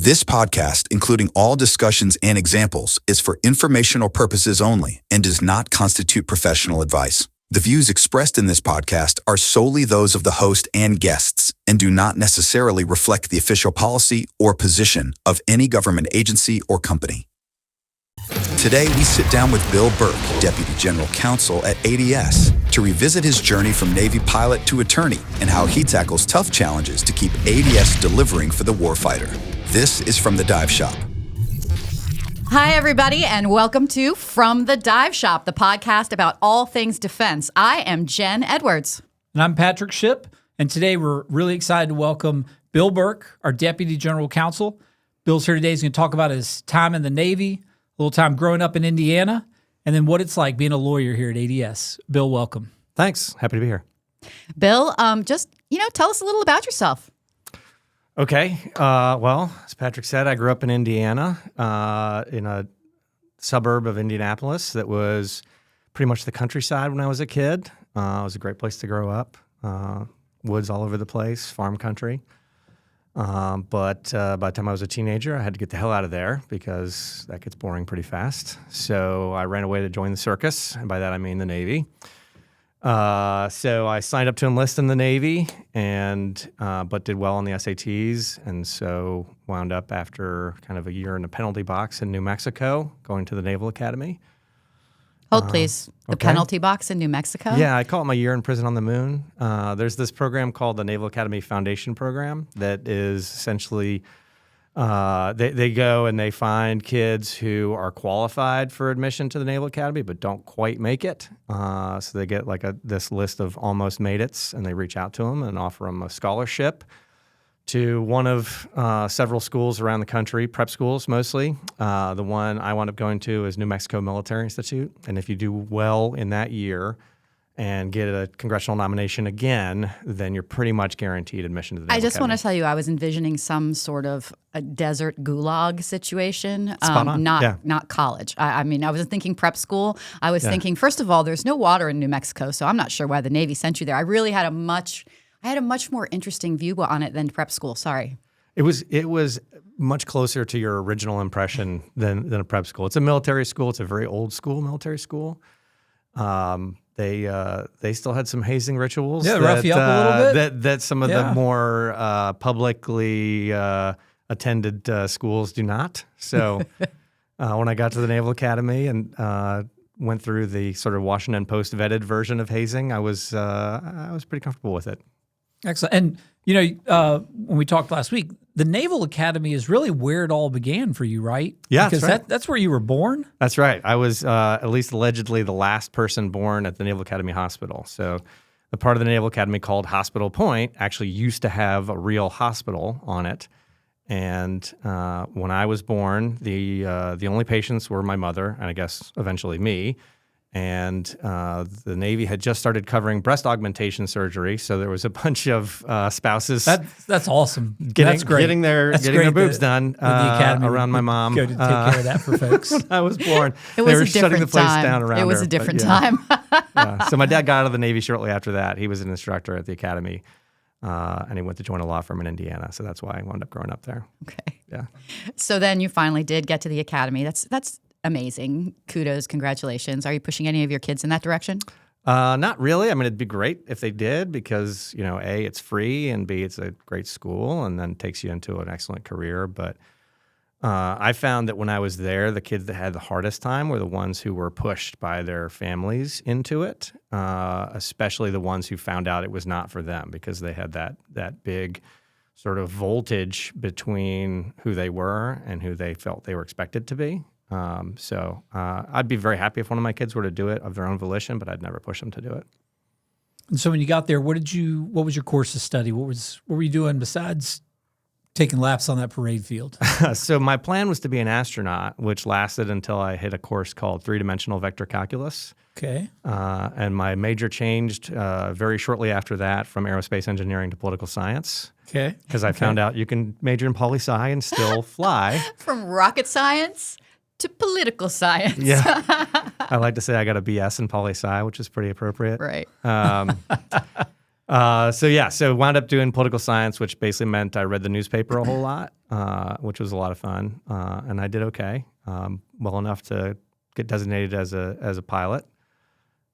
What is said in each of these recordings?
This podcast, including all discussions and examples, is for informational purposes only and does not constitute professional advice. The views expressed in this podcast are solely those of the host and guests and do not necessarily reflect the official policy or position of any government agency or company. Today, we sit down with Bill Burke, Deputy General Counsel at ADS, to revisit his journey from Navy pilot to attorney and how he tackles tough challenges to keep ADS delivering for the warfighter. This is From the Dive Shop. Hi, everybody, and welcome to From the Dive Shop, the podcast about all things defense. I am Jen Edwards. And I'm Patrick Shipp, and today we're really excited to welcome Bill Burke, our Deputy General Counsel. Bill's here today. He's going to talk about his time in the Navy, a little time growing up in Indiana, and then what it's like being a lawyer here at ADS. Bill, welcome. Thanks. Happy to be here. Bill, tell us a little about yourself. Okay. Well, as Patrick said, I grew up in Indiana, in a suburb of Indianapolis that was pretty much the countryside when I was a kid. It was a great place to grow up. Woods all over the place, farm country. But by the time I was a teenager, I had to get the hell out of there because that gets boring pretty fast. So I ran away to join the circus, and by that I mean the Navy. So I signed up to enlist in the Navy, but did well on the SATs, and so wound up after kind of a year in a penalty box in New Mexico, going to the Naval Academy. Hold, please. The penalty box in New Mexico? Yeah, I call it my year in prison on the moon. There's this program called the Naval Academy Foundation Program that is essentially they go and they find kids who are qualified for admission to the Naval Academy but don't quite make it. So they get like this list of almost made-its, and they reach out to them and offer them a scholarship to one of several schools around the country, prep schools mostly. The one I wound up going to is New Mexico Military Institute. And if you do well in that year and get a congressional nomination again, then you're pretty much guaranteed admission to the Naval I just Academy. want to tell you, I was envisioning some sort of a desert gulag situation, Spot on. not college. I mean, I wasn't thinking prep school. I was thinking, first of all, there's no water in New Mexico, so I'm not sure why the Navy sent you there. I really had a much more interesting view on it than prep school. Sorry. It was much closer to your original impression than a prep school. It's a military school. It's a very old school military school. They still had some hazing rituals. Yeah, rough you up a little bit. That some of the more publicly attended schools do not. So when I got to the Naval Academy and went through the sort of Washington Post vetted version of hazing, I was pretty comfortable with it. Excellent. And, when we talked last week, the Naval Academy is really where it all began for you, right? Yeah, because that's right. That's where you were born? That's right. I was at least allegedly the last person born at the Naval Academy Hospital. So the part of the Naval Academy called Hospital Point actually used to have a real hospital on it. And when I was born, the only patients were my mother and I guess eventually me. And the Navy had just started covering breast augmentation surgery, so there was a bunch of spouses. That's awesome. That's great. Getting their boobs done the Academy around my mom. Go to take care of that for folks. When I was born, It was they were a shutting different the place time. down around her. It was a different time. Yeah. So my dad got out of the Navy shortly after that. He was an instructor at the Academy, and he went to join a law firm in Indiana. So that's why I wound up growing up there. Okay. Yeah. So then you finally did get to the Academy. That's amazing. Kudos. Congratulations. Are you pushing any of your kids in that direction? Not really. I mean, it'd be great if they did because, A, it's free, and B, it's a great school and then takes you into an excellent career. But I found that when I was there, the kids that had the hardest time were the ones who were pushed by their families into it, especially the ones who found out it was not for them because they had that big sort of voltage between who they were and who they felt they were expected to be. So I'd be very happy if one of my kids were to do it of their own volition, but I'd never push them to do it. And so when you got there, what was your course of study? What were you doing besides taking laps on that parade field? So my plan was to be an astronaut, which lasted until I hit a course called three-dimensional vector calculus. Okay. And my major changed very shortly after that from aerospace engineering to political science. Okay. Because I found out you can major in poli-sci and still fly. From rocket science to political science. Yeah. I like to say I got a BS in poli-sci, which is pretty appropriate. Right. So wound up doing political science, which basically meant I read the newspaper a whole lot, which was a lot of fun. And I did okay, well enough to get designated as a pilot,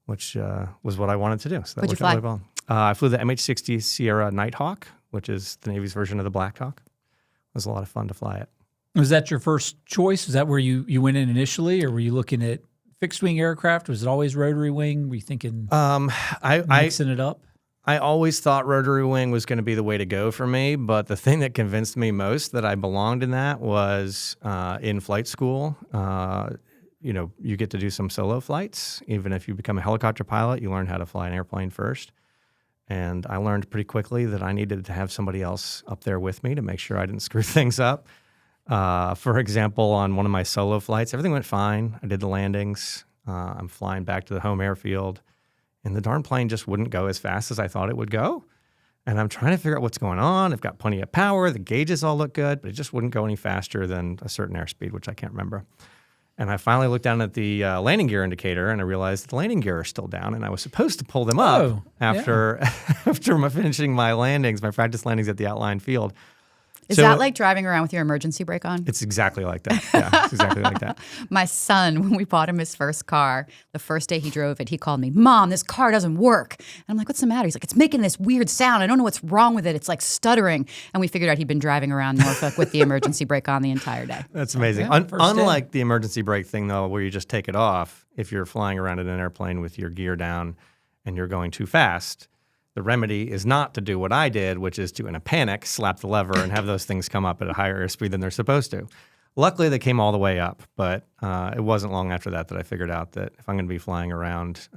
which was what I wanted to do. So that What'd you worked fly? out really well. I flew the MH-60 Sierra Nighthawk, which is the Navy's version of the Black Hawk. It was a lot of fun to fly it. Was that your first choice? Was that where you went in initially, or were you looking at fixed wing aircraft? Was it always rotary wing? Were you thinking mixing it up? I always thought rotary wing was going to be the way to go for me, but the thing that convinced me most that I belonged in that was in flight school. You get to do some solo flights. Even if you become a helicopter pilot, you learn how to fly an airplane first. And I learned pretty quickly that I needed to have somebody else up there with me to make sure I didn't screw things up. For example, on one of my solo flights, everything went fine. I did the landings. I'm flying back to the home airfield, and the darn plane just wouldn't go as fast as I thought it would go. And I'm trying to figure out what's going on. I've got plenty of power. The gauges all look good, but it just wouldn't go any faster than a certain airspeed, which I can't remember. And I finally looked down at the landing gear indicator, and I realized that the landing gear are still down, and I was supposed to pull them up after finishing my practice landings at the outlying field. Is that like driving around with your emergency brake on? It's exactly like that. Yeah, it's exactly like that. My son, when we bought him his first car, the first day he drove it, he called me, "Mom, this car doesn't work." And I'm like, "What's the matter?" He's like, "It's making this weird sound. I don't know what's wrong with it. It's like stuttering." And we figured out he'd been driving around Norfolk with the emergency brake on the entire day. That's amazing. Yeah, Unlike the emergency brake thing, though, where you just take it off, if you're flying around in an airplane with your gear down and you're going too fast, the remedy is not to do what I did, which is to, in a panic, slap the lever and have those things come up at a higher airspeed than they're supposed to. Luckily, they came all the way up, but it wasn't long after that I figured out that if I'm going to be flying around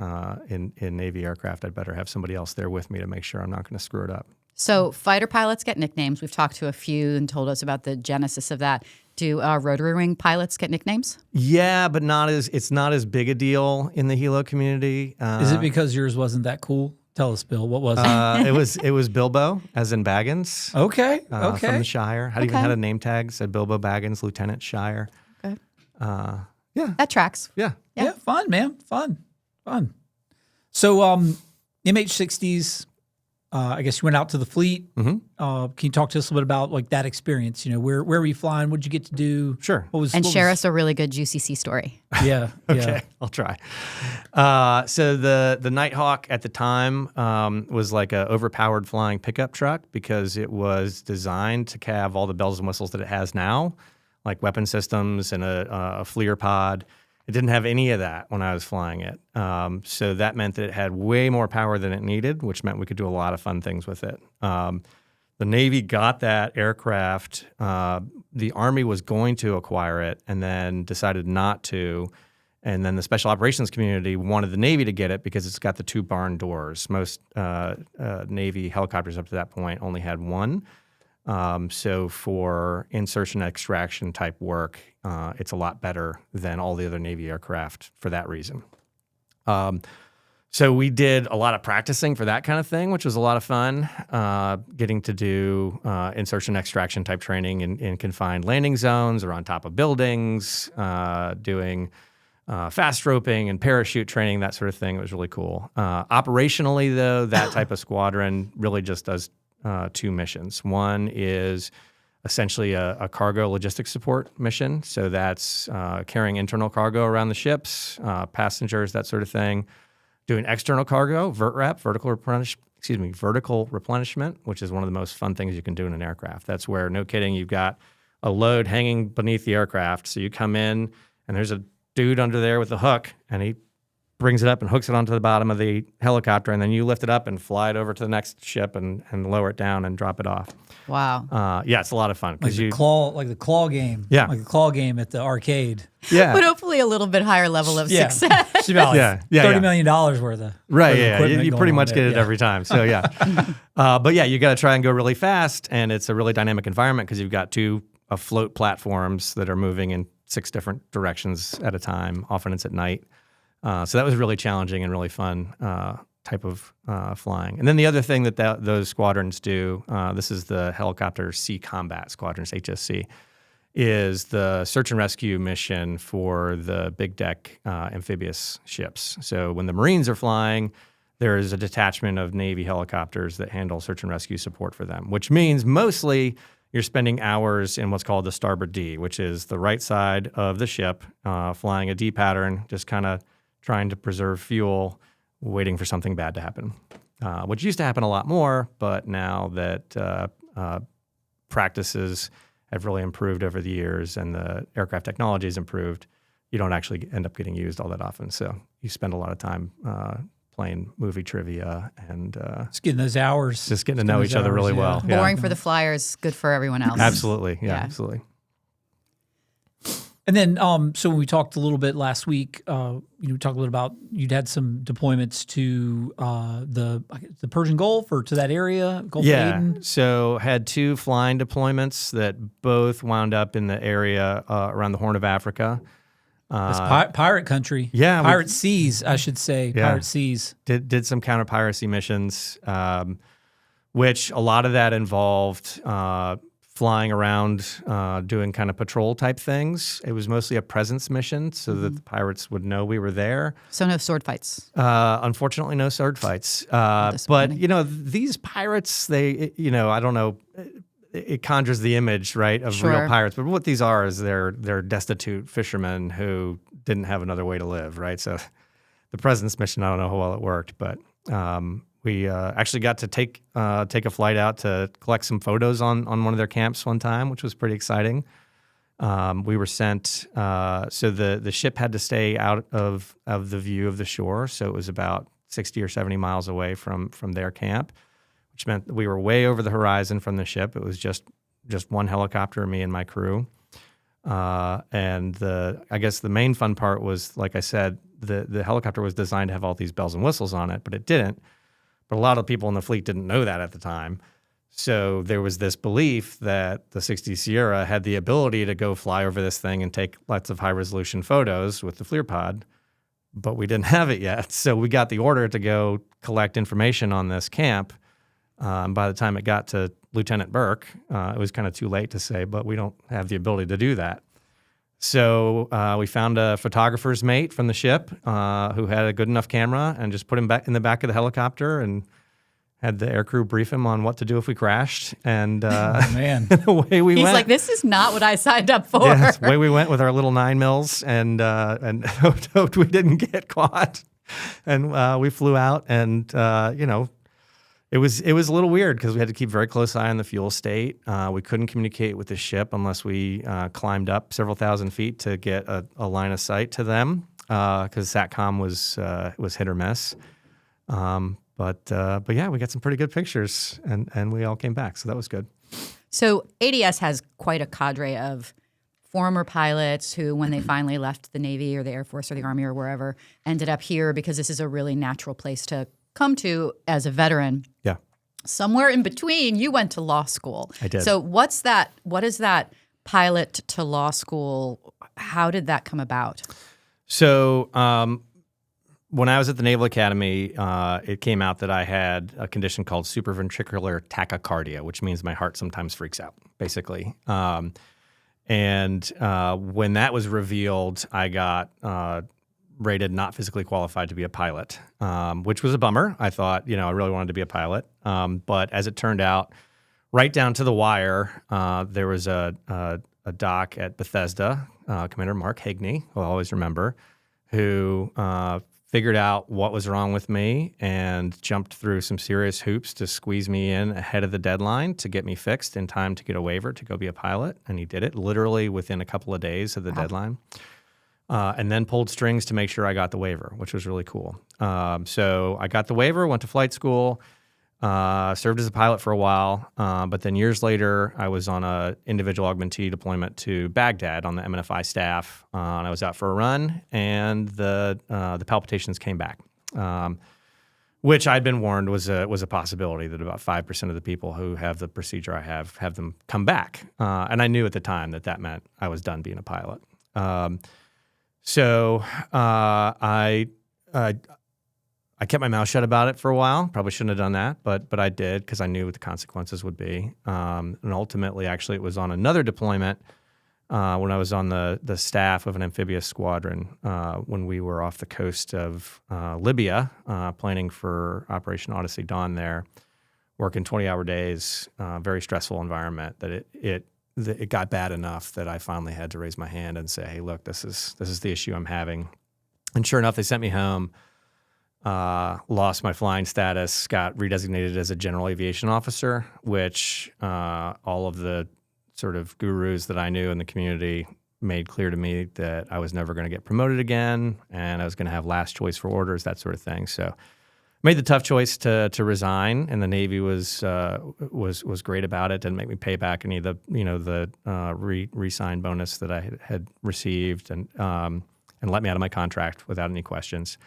in Navy aircraft, I'd better have somebody else there with me to make sure I'm not going to screw it up. So fighter pilots get nicknames. We've talked to a few and told us about the genesis of that. Do rotary wing pilots get nicknames? Yeah, but it's not as big a deal in the helo community. Is it because yours wasn't that cool? Tell us, Bill. What was it? It was Bilbo, as in Baggins. Okay. From the Shire. I even had a name tag, said Bilbo Baggins, Lieutenant Shire. Okay. Yeah. That tracks. Yeah. Yeah, fun, man. Fun. So MH-60s, I guess you went out to the fleet. Mm-hmm. Can you talk to us a little bit about like that experience? Where were you flying? What did you get to do? Sure. Share us a really good juicy sea story. Yeah. Okay, Yeah. I'll try. So the Nighthawk at the time was like a overpowered flying pickup truck because it was designed to have all the bells and whistles that it has now, like weapon systems and a FLIR pod. It didn't have any of that when I was flying it. So that meant that it had way more power than it needed, which meant we could do a lot of fun things with it. The Navy got that aircraft. The Army was going to acquire it and then decided not to. And then the special operations community wanted the Navy to get it because it's got the two barn doors. Most Navy helicopters up to that point only had one. So for insertion extraction type work, it's a lot better than all the other Navy aircraft for that reason. So we did a lot of practicing for that kind of thing, which was a lot of fun, getting to do insertion extraction type training in confined landing zones or on top of buildings, doing fast roping and parachute training, that sort of thing. It was really cool. Operationally, though, that type of squadron really just does two missions. One is essentially a cargo logistics support mission. So that's carrying internal cargo around the ships, passengers, that sort of thing. Doing external cargo, VRT-REP, vertical replenishment, which is one of the most fun things you can do in an aircraft. That's where, no kidding, you've got a load hanging beneath the aircraft. So you come in and there's a dude under there with a hook and he brings it up and hooks it onto the bottom of the helicopter, and then you lift it up and fly it over to the next ship and lower it down and drop it off. Wow. Yeah, it's a lot of fun. Like the claw game. Yeah. Like the claw game at the arcade. Yeah. But hopefully a little bit higher level of success. It's about like $30 million worth of Right, equipment You going pretty on much there. get it every time. So, yeah. But, yeah, you got to try and go really fast, and it's a really dynamic environment because you've got two afloat platforms that are moving in 6 different directions at a time. Often it's at night. So that was really challenging and really fun type of flying. And then the other thing that those squadrons do, this is the Helicopter Sea Combat Squadrons, HSC, is the search and rescue mission for the big deck amphibious ships. So when the Marines are flying, there is a detachment of Navy helicopters that handle search and rescue support for them, which means mostly you're spending hours in what's called the starboard D, which is the right side of the ship, flying a D pattern, just kind of trying to preserve fuel, waiting for something bad to happen, which used to happen a lot more, but now that practices have really improved over the years and the aircraft technology has improved, you don't actually end up getting used all that often. So you spend a lot of time playing movie trivia and Just getting those hours. just getting to know each other really well. Yeah. Boring for the flyers, good for everyone else. Absolutely. Yeah, Yeah. absolutely. And then, so when we talked a little bit last week, we talked a little about you'd had some deployments to the Persian Gulf or to that area, Gulf of Aden. So had 2 flying deployments that both wound up in the area around the Horn of Africa. That's pirate country. Yeah, Pirate seas, I should say. Yeah. Pirate seas. Did some counter piracy missions, which a lot of that involved flying around, doing kind of patrol type things. It was mostly a presence mission so that the pirates would know we were there. So no sword fights. Unfortunately, no sword fights. But, these pirates, they, I don't know, it conjures the image, right, of Sure. real pirates. But what these are is they're destitute fishermen who didn't have another way to live, right? So the presence mission, I don't know how well it worked, but we actually got to take a flight out to collect some photos on one of their camps one time, which was pretty exciting. We were sent, so the ship had to stay out of the view of the shore, so it was about 60 or 70 miles away from their camp, which meant that we were way over the horizon from the ship. It was just one helicopter, me and my crew. And I guess the main fun part was, like I said, the helicopter was designed to have all these bells and whistles on it, but it didn't. But a lot of people in the fleet didn't know that at the time. So there was this belief that the 60 Sierra had the ability to go fly over this thing and take lots of high-resolution photos with the FLIR pod, but we didn't have it yet. So we got the order to go collect information on this camp. By the time it got to Lieutenant Burke, it was kind of too late to say, but we don't have the ability to do that. So we found a photographer's mate from the ship who had a good enough camera and just put him back in the back of the helicopter and had the aircrew brief him on what to do if we crashed. And Man. away we He's went. like, this is not what I signed up for. Yeah, away we went with our little 9 mils and hoped we didn't get caught. And we flew out and, it was a little weird because we had to keep very close eye on the fuel state. We couldn't communicate with the ship unless we climbed up several thousand feet to get a line of sight to them because SATCOM was hit or miss. But yeah, we got some pretty good pictures and we all came back, so that was good. So ADS has quite a cadre of former pilots who, when they finally left the Navy or the Air Force or the Army or wherever, ended up here because this is a really natural place to come to as a veteran. Yeah. Somewhere in between, you went to law school. I did. So what is that pilot to law school? How did that come about? So when I was at the Naval Academy, it came out that I had a condition called supraventricular tachycardia, which means my heart sometimes freaks out, basically. And when that was revealed, I got rated not physically qualified to be a pilot, which was a bummer. I thought, I really wanted to be a pilot. But as it turned out, right down to the wire, there was a doc at Bethesda, Commander Mark Hagney, who I'll always remember, who figured out what was wrong with me and jumped through some serious hoops to squeeze me in ahead of the deadline to get me fixed in time to get a waiver to go be a pilot. And he did it literally within a couple of days of the deadline. And then pulled strings to make sure I got the waiver, which was really cool. So I got the waiver, went to flight school, served as a pilot for a while. But then years later, I was on an individual augmentee deployment to Baghdad on the MNFI staff. And I was out for a run, and the palpitations came back, which I'd been warned was a possibility that about 5% of the people who have the procedure I have them come back. And I knew at the time that meant I was done being a pilot. So I kept my mouth shut about it for a while. Probably shouldn't have done that, but I did because I knew what the consequences would be. And ultimately, actually, it was on another deployment when I was on the staff of an amphibious squadron when we were off the coast of Libya, planning for Operation Odyssey Dawn there, working 20-hour days, very stressful environment, that it got bad enough that I finally had to raise my hand and say, hey, look, this is the issue I'm having. And sure enough, they sent me home, lost my flying status, got redesignated as a general aviation officer, which all of the sort of gurus that I knew in the community made clear to me that I was never going to get promoted again, and I was going to have last choice for orders, that sort of thing. So made the tough choice to resign, and the Navy was great about it. Didn't make me pay back any of the re-sign bonus that I had received, and let me out of my contract without any questions.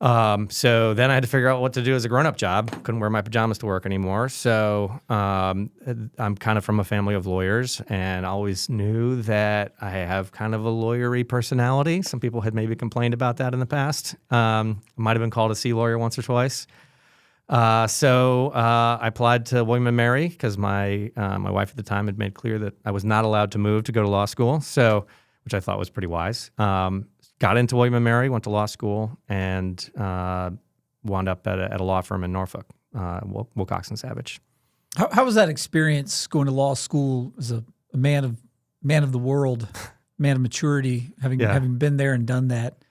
So then I had to figure out what to do as a grown-up job. Couldn't wear my pajamas to work anymore. So I'm kind of from a family of lawyers, and I always knew that I have kind of a lawyery personality. Some people had maybe complained about that in the past. I might have been called a sea lawyer once or twice. So I applied to William & Mary because my wife at the time had made clear that I was not allowed to move to go to law school, which I thought was pretty wise. Got into William & Mary, went to law school, and wound up at a law firm in Norfolk, Wilcox & Savage. How was that experience going to law school as a man of the world, man of maturity, having been there and done that?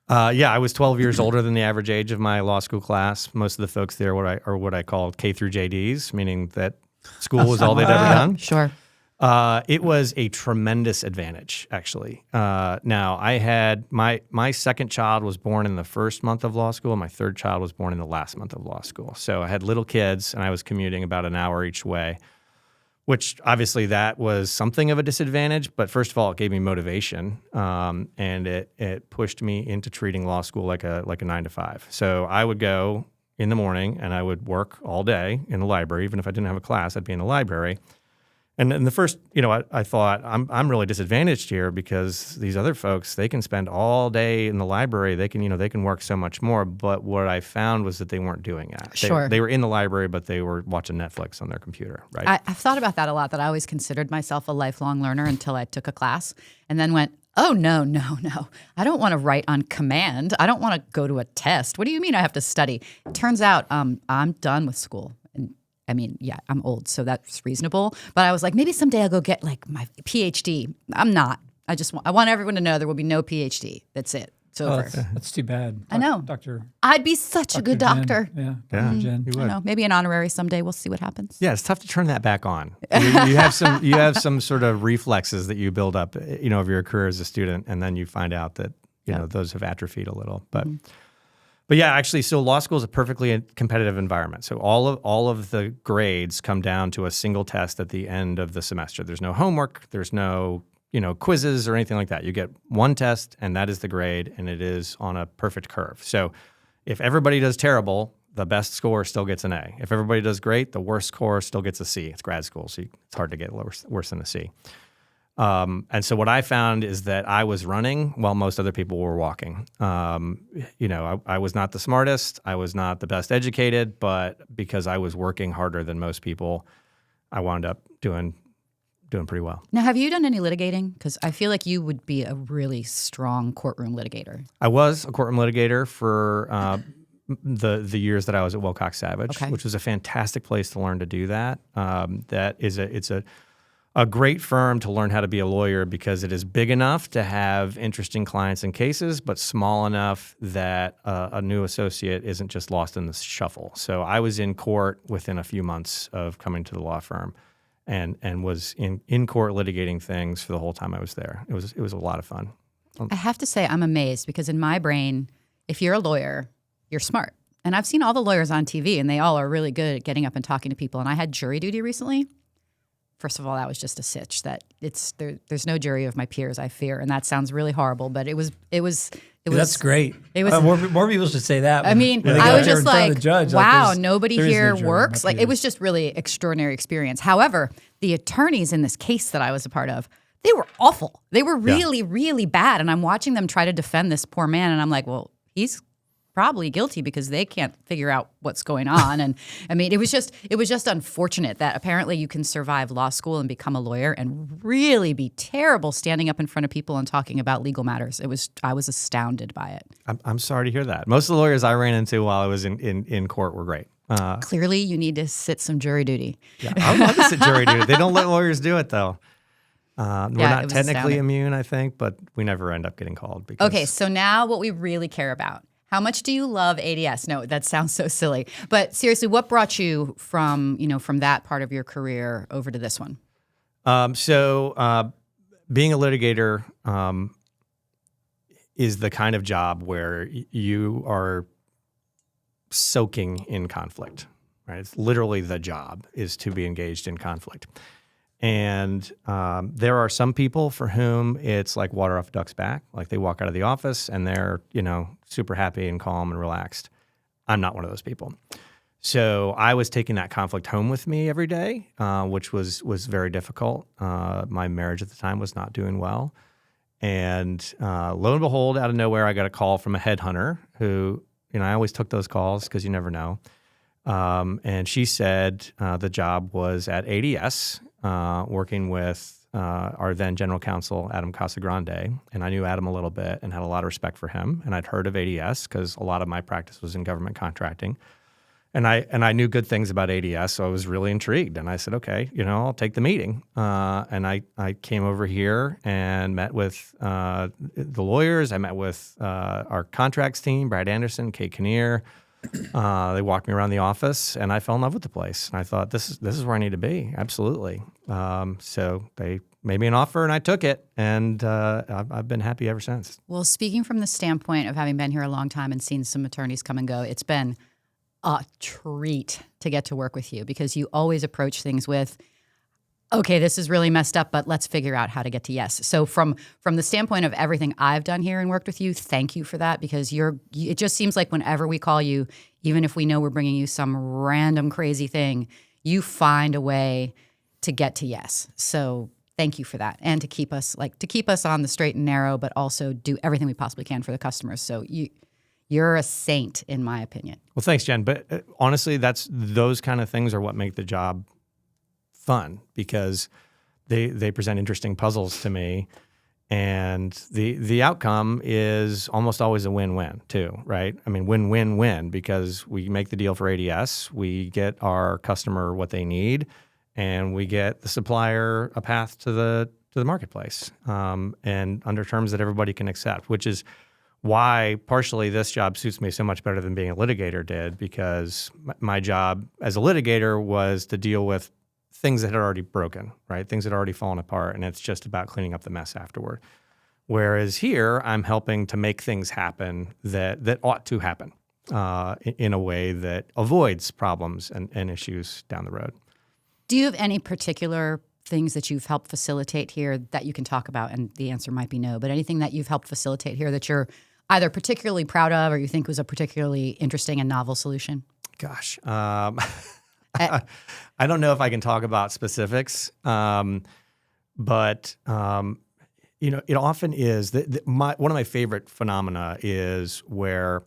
I was 12 years older than the average age of my law school class. Most of the folks there are what I call K through JDs, meaning that school was all they'd ever done. Sure. It was a tremendous advantage, actually. Now, I had my second child was born in the first month of law school, and my third child was born in the last month of law school. So I had little kids, and I was commuting about an hour each way, which obviously that was something of a disadvantage. But first of all, it gave me motivation, and it pushed me into treating law school like a 9 to 5. So I would go in the morning, and I would work all day in the library. Even if I didn't have a class, I'd be in the library. And in the first, I thought I'm really disadvantaged here because these other folks, they can spend all day in the library. They can work so much more. But what I found was that they weren't doing that. Sure. They were in the library, but they were watching Netflix on their computer, right? I've thought about that a lot, that I always considered myself a lifelong learner until I took a class and then went, oh, no. I don't want to write on command. I don't want to go to a test. What do you mean I have to study? It turns out I'm done with school. I mean, yeah, I'm old, so that's reasonable. But I was like, maybe someday I'll go get like my PhD. I'm not. I want everyone to know there will be no PhD. That's it. It's over. That's too bad. I know. Doctor. I'd be such a good doctor. Yeah. You would. I know. Maybe an honorary someday. We'll see what happens. Yeah, it's tough to turn that back on. You have some sort of reflexes that you build up, of your career as a student, and then you find out that those have atrophied a little. But yeah, actually, so law school is a perfectly competitive environment. So all of the grades come down to a single test at the end of the semester. There's no homework. There's no quizzes or anything like that. You get one test, and that is the grade, and it is on a perfect curve. So if everybody does terrible, the best score still gets an A. If everybody does great, the worst score still gets a C. It's grad school, so it's hard to get worse than a C. And so what I found is that I was running while most other people were walking. I was not the smartest. I was not the best educated, but because I was working harder than most people, I wound up doing pretty well. Now, have you done any litigating? Because I feel like you would be a really strong courtroom litigator. I was a courtroom litigator for the years that I was at Wilcox Savage, which was a fantastic place to learn to do that. It's a great firm to learn how to be a lawyer because it is big enough to have interesting clients and cases, but small enough that a new associate isn't just lost in the shuffle. So I was in court within a few months of coming to the law firm, and was in court litigating things for the whole time I was there. It was a lot of fun. I have to say I'm amazed because in my brain, if you're a lawyer, you're smart. And I've seen all the lawyers on TV, and they all are really good at getting up and talking to people. And I had jury duty recently. First of all, that was just a sitch. That there's no jury of my peers, I fear, and that sounds really horrible. But it was. That's great. It was more people should say that. I mean, I was just like, wow, nobody here works. Like, it was just really extraordinary experience. However, the attorneys in this case that I was a part of, they were awful. They were really, really bad. And I'm watching them try to defend this poor man, and I'm like, well, he's probably guilty because they can't figure out what's going on. And I mean, it was just unfortunate that apparently you can survive law school and become a lawyer and really be terrible standing up in front of people and talking about legal matters. I was astounded by it. I'm sorry to hear that. Most of the lawyers I ran into while I was in court were great. Clearly, you need to sit some jury duty. Yeah, I would love to sit jury duty. They don't let lawyers do it, though. We're not technically astounding. immune, I think, but we never end up getting called. Because Okay, so now what we really care about. How much do you love ADS? No, that sounds so silly. But seriously, what brought you from that part of your career over to this one? Being a litigator is the kind of job where you are soaking in conflict, right? It's literally the job is to be engaged in conflict. And there are some people for whom it's like water off a duck's back. Like they walk out of the office and they're, super happy and calm and relaxed. I'm not one of those people. So I was taking that conflict home with me every day, which was very difficult. My marriage at the time was not doing well. And lo and behold, out of nowhere, I got a call from a headhunter who, I always took those calls because you never know. And she said the job was at ADS, working with our then general counsel, Adam Casagrande. And I knew Adam a little bit and had a lot of respect for him. And I'd heard of ADS because a lot of my practice was in government contracting. And I knew good things about ADS, so I was really intrigued. And I said, okay, I'll take the meeting. And I came over here and met with the lawyers. I met with our contracts team, Brad Anderson, Kate Kinnear. They walked me around the office, and I fell in love with the place. And I thought, this is where I need to be, absolutely. So they made me an offer, and I took it, and I've been happy ever since. Well, speaking from the standpoint of having been here a long time and seen some attorneys come and go, it's been a treat to get to work with you because you always approach things with, okay, this is really messed up, but let's figure out how to get to yes. So from the standpoint of everything I've done here and worked with you, thank you for that because it just seems like whenever we call you, even if we know we're bringing you some random crazy thing, you find a way to get to yes. So thank you for that. And to keep us on the straight and narrow, but also do everything we possibly can for the customers. So you're a saint, in my opinion. Well, thanks, Jen. But honestly, those kind of things are what make the job fun because they present interesting puzzles to me, and the outcome is almost always a win-win too, right? I mean, win-win-win because we make the deal for ADS, we get our customer what they need, and we get the supplier a path to the marketplace, and under terms that everybody can accept, which is why partially this job suits me so much better than being a litigator did, because my job as a litigator was to deal with things that had already broken, right? Things that had already fallen apart, and it's just about cleaning up the mess afterward. Whereas here, I'm helping to make things happen that ought to happen in a way that avoids problems and issues down the road. Do you have any particular things that you've helped facilitate here that you can talk about? And the answer might be no, but anything that you've helped facilitate here that you're either particularly proud of or you think was a particularly interesting and novel solution? Gosh, I don't know if I can talk about specifics, but it often is one of my favorite phenomena is where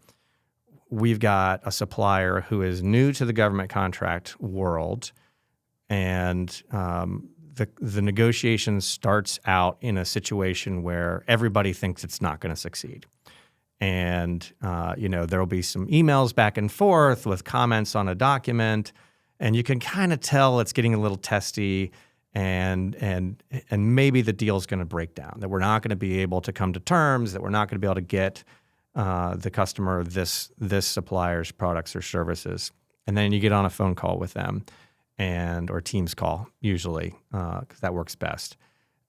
we've got a supplier who is new to the government contract world, and the negotiation starts out in a situation where everybody thinks it's not going to succeed. And, there will be some emails back and forth with comments on a document, and you can kind of tell it's getting a little testy, and maybe the deal's going to break down, that we're not going to be able to come to terms, that we're not going to be able to get the customer this supplier's products or services. And then you get on a phone call with them or Teams call, usually, because that works best.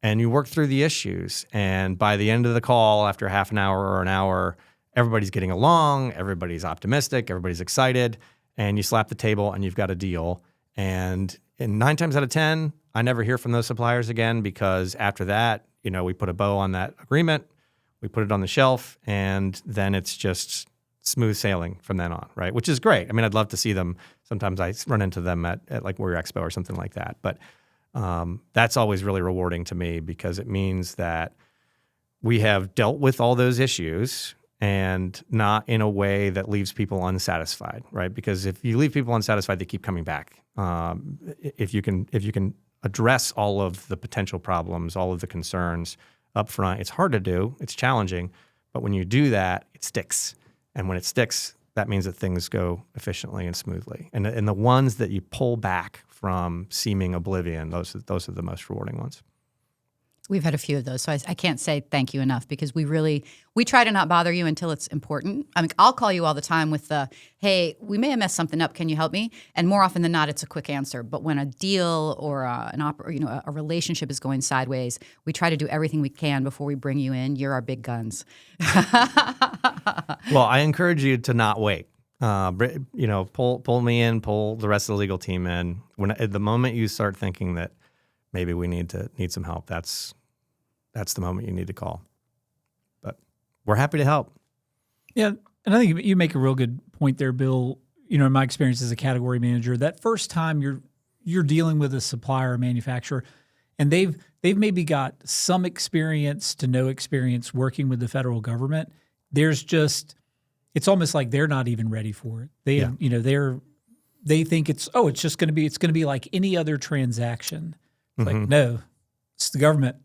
And you work through the issues. And by the end of the call, after half an hour or an hour, everybody's getting along, everybody's optimistic, everybody's excited, and you slap the table and you've got a deal. And 9 times out of 10, I never hear from those suppliers again because after that, we put a bow on that agreement, we put it on the shelf, and then it's just smooth sailing from then on, right? Which is great. I mean, I'd love to see them. Sometimes I run into them at like Warrior Expo or something like that. But that's always really rewarding to me because it means that we have dealt with all those issues and not in a way that leaves people unsatisfied, right? Because if you leave people unsatisfied, they keep coming back. If you can address all of the potential problems, all of the concerns up front, it's hard to do, it's challenging, but when you do that, it sticks. And when it sticks, that means that things go efficiently and smoothly. And the ones that you pull back from seeming oblivion, those are the most rewarding ones. We've had a few of those, so I can't say thank you enough because we try to not bother you until it's important. I mean, I'll call you all the time with the, hey, we may have messed something up. Can you help me? And more often than not, it's a quick answer. But when a deal or a relationship is going sideways, we try to do everything we can before we bring you in. You're our big guns. Well, I encourage you to not wait. Pull me in, pull the rest of the legal team in. At the moment you start thinking that maybe we need some help, that's the moment you need to call. But we're happy to help. Yeah, and I think you make a real good point there, Bill. In my experience as a category manager, that first time you're dealing with a supplier or manufacturer, and they've maybe got some experience to no experience working with the federal government. It's almost like they're not even ready for it. They think it's going to be like any other transaction. It's like, no, it's the government.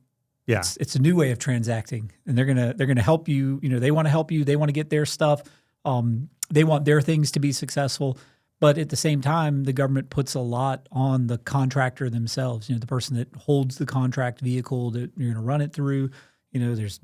Yeah. It's a new way of transacting, and they're gonna help you. They want to help you. They want to get their stuff. They want their things to be successful. But at the same time, the government puts a lot on the contractor themselves. The person that holds the contract vehicle that you're going to run it through. There's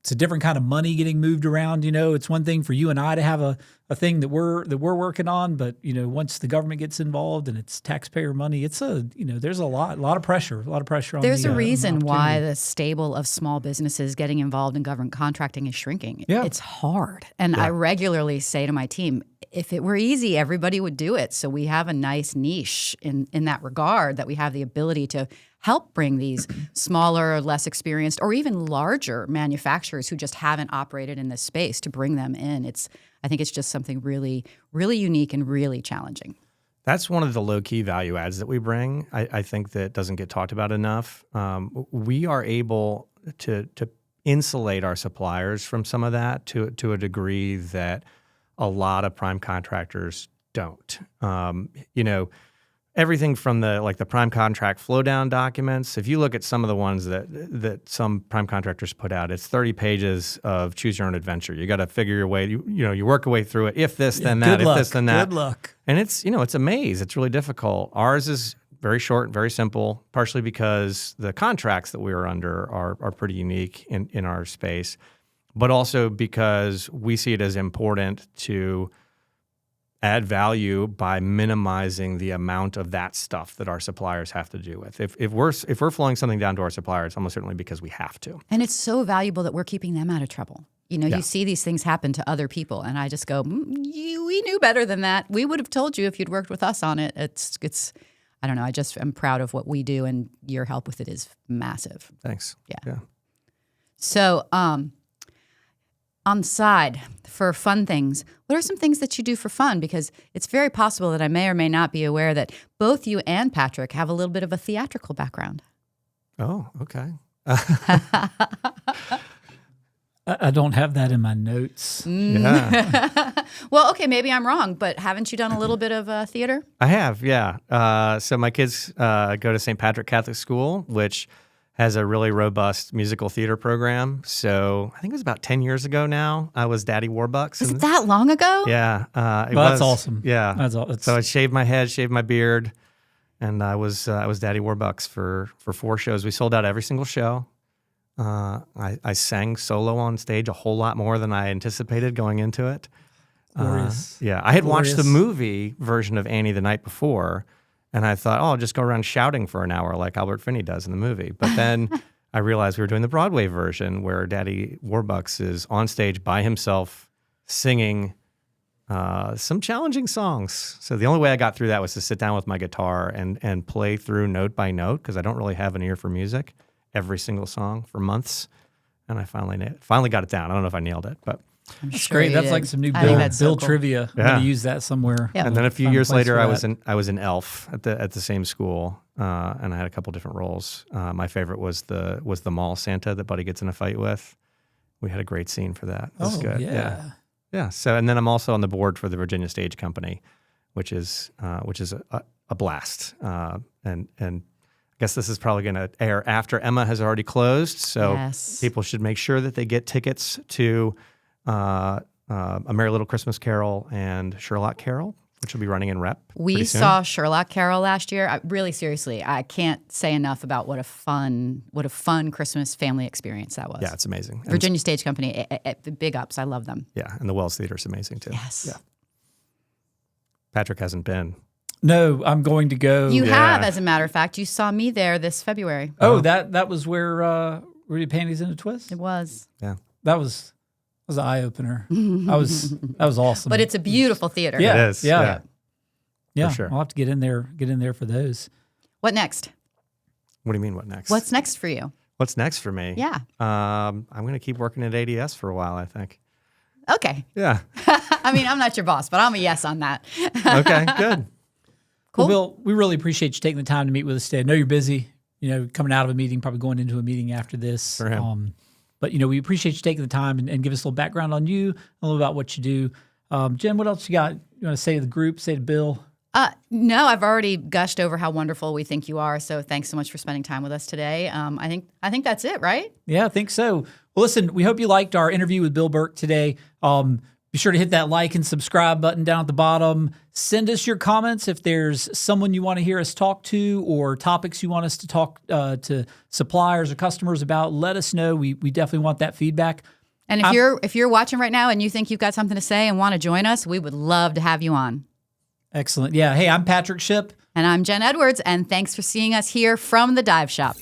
it's a different kind of money getting moved around. It's one thing for you and I to have a thing that we're working on, but once the government gets involved and it's taxpayer money, there's a lot of pressure on. There's a reason why the stable of small businesses getting involved in government contracting is shrinking. Yeah. It's hard, and I regularly say to my team, if it were easy, everybody would do it. So we have a nice niche in that regard, that we have the ability to help bring these smaller, less experienced, or even larger manufacturers who just haven't operated in this space, to bring them in. I think it's just something really, really unique and really challenging. That's one of the low-key value adds that we bring. I think that doesn't get talked about enough. We are able to insulate our suppliers from some of that to a degree that a lot of prime contractors don't. Everything from the prime contract flow down documents. If you look at some of the ones that some prime contractors put out, it's 30 pages of choose your own adventure. You got to figure your way. You work your way through it. If this, then that. If this, then that. Good luck. And it's a maze. It's really difficult. Ours is very short, very simple. Partially because the contracts that we are under are pretty unique in our space, but also because we see it as important to add value by minimizing the amount of that stuff that our suppliers have to do with. If we're flowing something down to our suppliers, almost certainly because we have to. And it's so valuable that we're keeping them out of trouble. You see these things happen to other people, and I just go, we knew better than that. We would have told you if you'd worked with us on it. It's I don't know. I just am proud of what we do, and your help with it is massive. Thanks. Yeah. So, on the side, for fun things, what are some things that you do for fun? Because it's very possible that I may or may not be aware that both you and Patrick have a little bit of a theatrical background. Oh, okay. I don't have that in my notes. Yeah. Well, okay, maybe I'm wrong, but haven't you done a little bit of theater? I have, yeah. So my kids go to St. Patrick Catholic School, which has a really robust musical theater program. So I think it was about 10 years ago now. I was Daddy Warbucks. Was it that long ago? Yeah. That's awesome. Yeah. That's so I shaved my head, shaved my beard, and I was Daddy Warbucks for 4 shows. We sold out every single show. I sang solo on stage a whole lot more than I anticipated going into it. Glorious. Yeah. I had watched the movie version of Annie the night before, and I thought, I'll just go around shouting for an hour like Albert Finney does in the movie. But then I realized we were doing the Broadway version where Daddy Warbucks is on stage by himself singing some challenging songs. So the only way I got through that was to sit down with my guitar and play through note by note, because I don't really have an ear for music, every single song for months. And I finally got it down. I don't know if I nailed it, but that's great. That's like some new Bill trivia. I'm going to use that somewhere. Yeah. And then a few years later, I was in Elf at the same school, and I had a couple different roles. My favorite was the mall Santa that Buddy gets in a fight with, We had a great scene for that. It was Oh, good. yeah. Yeah. So, and then I'm also on the board for the Virginia Stage Company, which is a blast. And I guess this is probably going to air after Emma has already closed. So Yes. people should make sure that they get tickets to A Merry Little Christmas Carol and Sherlock Carol, which will be running in Rep. We pretty soon. saw Sherlock Carol last year. Really, seriously, I can't say enough about what a fun Christmas family experience that was. Yeah, it's amazing. And Virginia Stage Company, big ups. I love them. yeah, and the Wells Theater is amazing too. Yes. Yeah. Patrick hasn't been. No, I'm going to go. You Yeah. have, as a matter of fact. You saw me there this February. Oh, that was where Rudy Panties in a Twist? It was. Yeah. That was an eye opener. That was awesome. But it's a beautiful theater. yeah, It is, Yeah. yeah. Yeah. For sure. I'll have to get in there for those. What next? What do you mean? What next? What's next for you? What's next for me? Yeah. I'm going to keep working at ADS for a while, I think. Okay. Yeah. I mean, I'm not your boss, but I'm a yes on that. Okay, good. Cool. Well, Bill, we really appreciate you taking the time to meet with us today. I know you're busy, coming out of a meeting, probably going into a meeting after this. For him. But, we appreciate you taking the time and give us a little background on you, a little about what you do. Jen, what else you got? You want to say to the group, say to Bill? No, I've already gushed over how wonderful we think you are. So thanks so much for spending time with us today. I think that's it, right? Yeah, I think so. Well, listen, we hope you liked our interview with Bill Burke today. Be sure to hit that like and subscribe button down at the bottom. Send us your comments if there's someone you want to hear us talk to or topics you want us to talk to suppliers or customers about. Let us know. We definitely want that feedback. And if you're watching right now and you think you've got something to say and want to join us, we would love to have you on. Excellent. Yeah. Hey, I'm Patrick Shipp. And I'm Jen Edwards, and thanks for seeing us here from the Dive Shop.